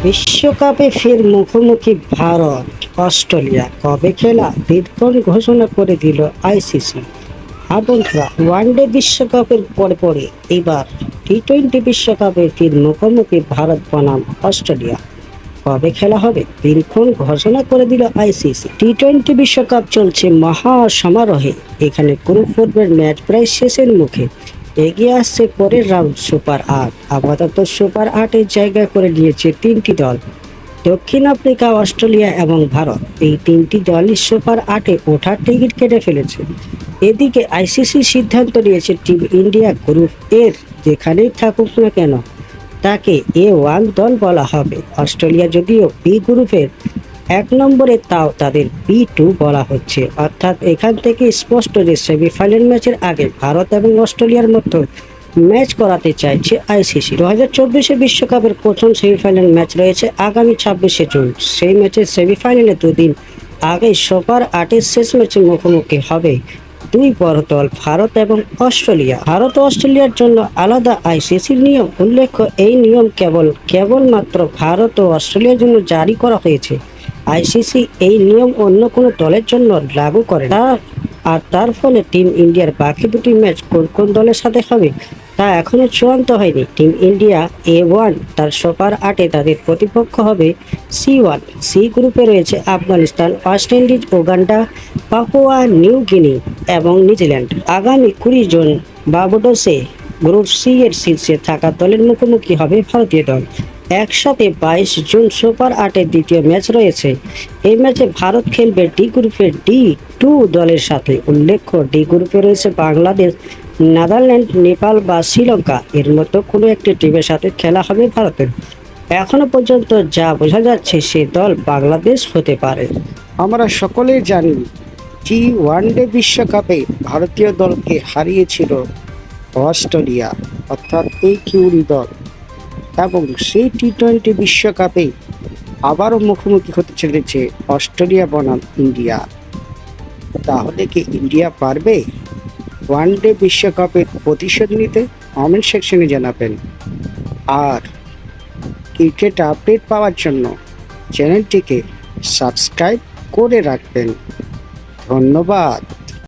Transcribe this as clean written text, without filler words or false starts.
বিশ্বকাপে ফের মুখোমুখি ভারত অস্ট্রেলিয়া। কবে খেলা? দিনক্ষণ ঘোষণা করে দিল আইসিসি। হ্যাঁ বন্ধুরা, ওয়ানডে বিশ্বকাপের পরে পরে এবার টি-20 বিশ্বকাপে ফের মুখোমুখি ভারত বনাম অস্ট্রেলিয়া। কবে খেলা হবে? দিনক্ষণ ঘোষণা করে দিল আইসিসি। টি-20 বিশ্বকাপ চলছে মহা সমারোহে। এখানে গ্রুপ পর্বের ম্যাচ প্রায় শেষের মুখে। এগিয়ে আসছে পরের রাউন্ড সুপার 8। আপাতত সুপার 8-এর জায়গা করে নিয়েছে তিনটি দল: দক্ষিণ আফ্রিকা, অস্ট্রেলিয়া এবং ভারত। এই তিনটি দলই সুপার 8-এ ওঠার টিকিট কেটে ফেলেছে। এদিকে আইসিসি সিদ্ধান্ত নিয়েছে টিম ইন্ডিয়া গ্রুপ এর যেখানেই থাকুক না কেন তাকে A1 দল বলা হবে। অস্ট্রেলিয়া যদিও বি গ্রুপের 1 নম্বরে, তাও তাদের B2 বলা হচ্ছে। অর্থাৎ এখান থেকে স্পষ্ট যে সেমিফাইনাল ম্যাচের আগে ভারত এবং অস্ট্রেলিয়ার মধ্যে ম্যাচ করাতে চাইছে আইসিসি। 2024 বিশ্বকাপের প্রথম সেমিফাইনাল ম্যাচ রয়েছে আগামী 26শে জুন। সেই ম্যাচের সেমিফাইনালে দুদিন আগে সুপার 8-এর শেষ ম্যাচে মুখোমুখি হবে দুই বড় দল ভারত এবং অস্ট্রেলিয়া। ভারত ও অস্ট্রেলিয়ার জন্য আলাদা আইসিসির নিয়ম। উল্লেখ্য, এই নিয়ম কেবলমাত্র ভারত ও অস্ট্রেলিয়ার জন্য জারি করা হয়েছে। আইসিসি এই নিয়ম অন্য কোনো দলের জন্য লাগু করে না। আর তার ফলে টিম ইন্ডিয়ার বাকি দুটি ম্যাচ কোন কোন দলের সাথে হবে তা এখনো চূড়ান্ত হয়নি। টিম ইন্ডিয়া A1 তার সুপার 8-এ তাদের প্রতিপক্ষ হবে C1। সি গ্রুপে রয়েছে Afghanistan, West Indies, Uganda, Papua New Guinea এবং নিউজিল্যান্ড। আগামী 20 জুন বার্বাডোসে গ্রুপ সি এর শীর্ষে থাকা দলের মুখোমুখি হবে ভারতীয় দল। একসাথে 22 জুন সুপার 8-এর দ্বিতীয় ম্যাচ রয়েছে। এই ম্যাচে ভারত খেলবে ডি গ্রুপের D2 দলের সাথে। উল্লেখ্য, ডি গ্রুপে রয়েছে বাংলাদেশ, নেদারল্যান্ড, নেপাল বা শ্রীলঙ্কা। এর মতো কোনো একটি টিমের সাথে খেলা হবে ভারতের। এখনো পর্যন্ত যা বোঝা যাচ্ছে সে দল বাংলাদেশ হতে পারে। আমরা সকলেই জানি ওয়ানডে বিশ্বকাপে ভারতীয় দলকে হারিয়েছিল অস্ট্রেলিয়া, অর্থাৎ এই কিউরি দল। এবং সেই টি-20 বিশ্বকাপে আবারও মুখোমুখি হতে চলেছে অস্ট্রেলিয়া বনাম ইন্ডিয়া। তাহলে কি ইন্ডিয়া পারবে ওয়ানডে বিশ্বকাপের প্রতিশোধ নিতে? কমেন্ট সেকশনে জানাবেন। আর ক্রিকেট আপডেট পাওয়ার জন্য চ্যানেলটিকে সাবস্ক্রাইব করে রাখবেন। ধন্যবাদ।